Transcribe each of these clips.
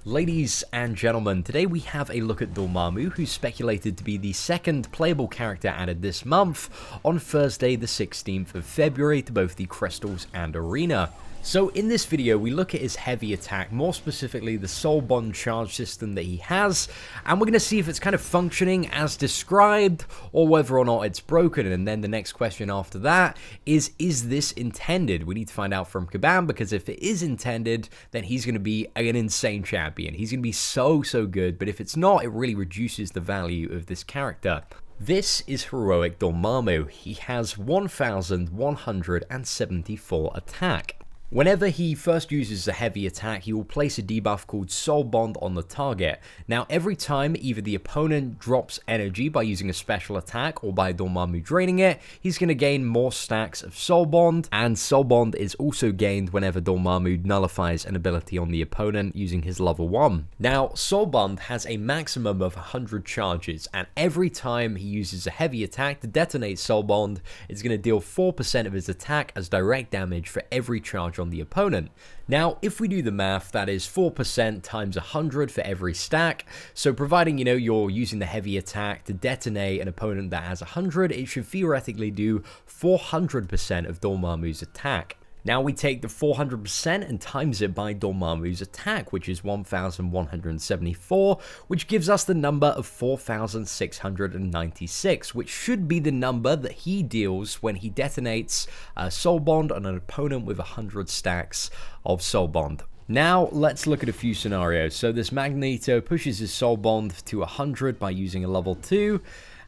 Ladies and gentlemen, today we have a look at Dormammu, who's speculated to be the second playable character added this month on Thursday the 16th of February to both the Crystals and Arena. So in this video we look at his heavy attack, more specifically the Soul Bond charge system that he has, and we're going to see if it's kind of functioning as described or whether or not it's broken. And then the next question after that is this intended? We need to find out from Kydland, because if it is intended, then he's going to be an insane champion. He's going to be so good, but if it's not, it really reduces the value of this character. This is heroic Dormammu. He has 1174 attack. Whenever he first uses a heavy attack, he will place a debuff called Soul Bond on the target. Now, every time either the opponent drops energy by using a special attack or by Dormammu draining it, he's going to gain more stacks of Soul Bond, and Soul Bond is also gained whenever Dormammu nullifies an ability on the opponent using his level 1. Now, Soul Bond has a maximum of 100 charges, and every time he uses a heavy attack to detonate Soul Bond, it's going to deal 4% of his attack as direct damage for every charge on the opponent. Now, if we do the math, that is 4% times 100 for every stack. So providing, you're using the heavy attack to detonate an opponent that has 100, it should theoretically do 400% of Dormammu's attack. Now we take the 400% and times it by Dormammu's attack, which is 1174, which gives us the number of 4696, which should be the number that he deals when he detonates Soul Bond on an opponent with 100 stacks of Soul Bond. Now, let's look at a few scenarios. So this Magneto pushes his Soul Bond to 100 by using a level 2.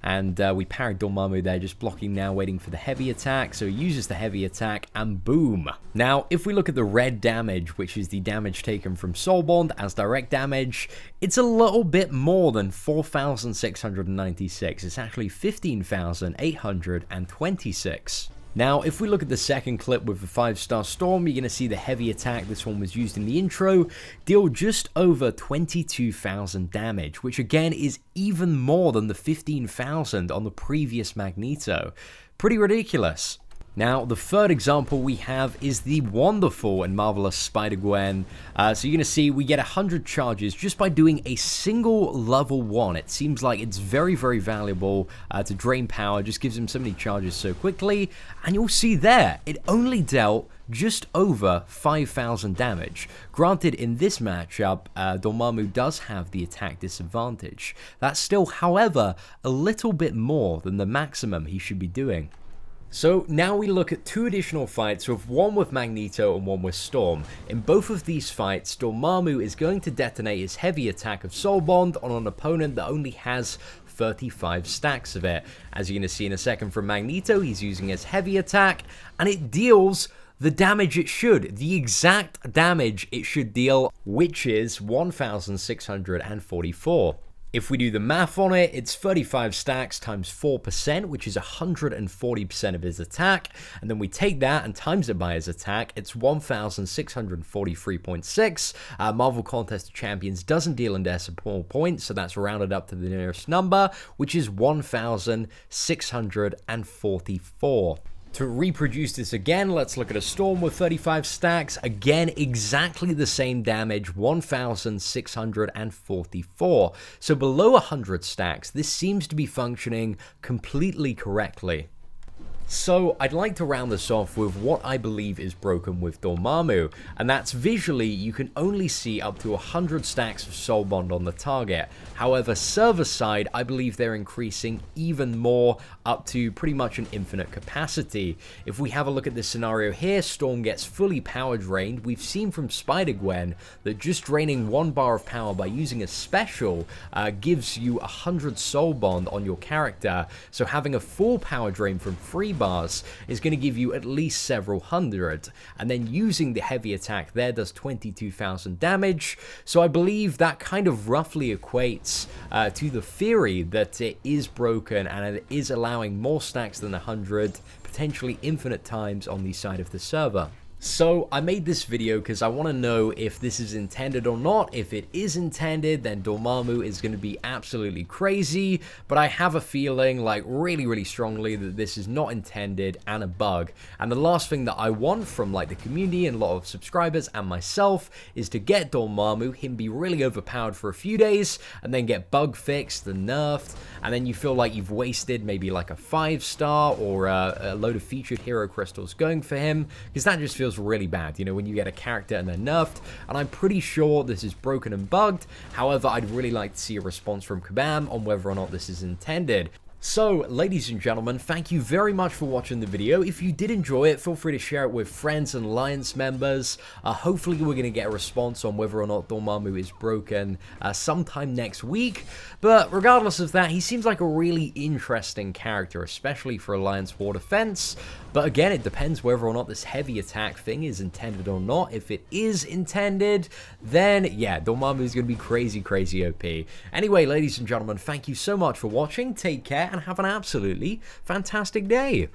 And we parried Dormammu there, just blocking now, waiting for the heavy attack. So he uses the heavy attack, and boom. Now, if we look at the red damage, which is the damage taken from Soul Bond as direct damage, it's a little bit more than 4696. It's actually 15,826. Now, if we look at the second clip with the 5-star Storm, you're going to see the heavy attack, this one was used in the intro, deal just over 22,000 damage, which again is even more than the 15,000 on the previous Magneto. Pretty ridiculous. Now, the third example we have is the wonderful and marvelous Spider-Gwen. So you're going to see we get 100 charges just by doing a single level 1. It seems like it's very valuable to drain power, just gives him so many charges so quickly. And you'll see there, it only dealt just over 5,000 damage. Granted, in this matchup, Dormammu does have the attack disadvantage. That's still, however, a little bit more than the maximum he should be doing. So now we look at two additional fights, with one with Magneto and one with Storm. In both of these fights, Dormammu is going to detonate his heavy attack of Soul Bond on an opponent that only has 35 stacks of it. As you're going to see in a second from Magneto, he's using his heavy attack, and it deals the damage it should, the exact damage it should deal, which is 1644. If we do the math on it, it's 35 stacks times 4%, which is 140% of his attack. And then we take that and times it by his attack, it's 1643.6. Marvel Contest of Champions doesn't deal in decimal points, so that's rounded up to the nearest number, which is 1644. To reproduce this again, let's look at a Storm with 35 stacks. Again, exactly the same damage, 1644. So below 100 stacks, this seems to be functioning completely correctly. So I'd like to round this off with what I believe is broken with Dormammu, and that's visually you can only see up to 100 stacks of Soul Bond on the target. However, server side, I believe they're increasing even more, up to pretty much an infinite capacity. If we have a look at this scenario here, Storm gets fully power drained. We've seen from Spider-Gwen that just draining 1 bar of power by using a special gives you 100 Soul Bond on your character, so having a full power drain from 3 bars is going to give you at least several hundred, and then using the heavy attack there does 22,000 damage. So I believe that kind of roughly equates to the theory that it is broken and it is allowing more stacks than 100, potentially infinite times on the side of the server. So I made this video because I want to know if this is intended or not. If it is intended, then Dormammu is going to be absolutely crazy, but I have a feeling, like really strongly, that this is not intended and a bug. And the last thing that I want from like the community and a lot of subscribers and myself is to get Dormammu, him be really overpowered for a few days, and then get bug fixed and nerfed, and then you feel like you've wasted maybe like a 5-star or a load of featured hero crystals going for him, because that just feels really bad, you know, when you get a character and they're nerfed. And I'm pretty sure this is broken and bugged. However, I'd really like to see a response from Kabam on whether or not this is intended. So, ladies and gentlemen, thank you very much for watching the video. If you did enjoy it, feel free to share it with friends and Alliance members. Hopefully we're going to get a response on whether or not Dormammu is broken sometime next week. But regardless of that, he seems like a really interesting character, especially for Alliance War Defense. But again, it depends whether or not this heavy attack thing is intended or not. If it is intended, then yeah, Dormammu is going to be crazy OP. Anyway, ladies and gentlemen, thank you so much for watching. Take care and have an absolutely fantastic day.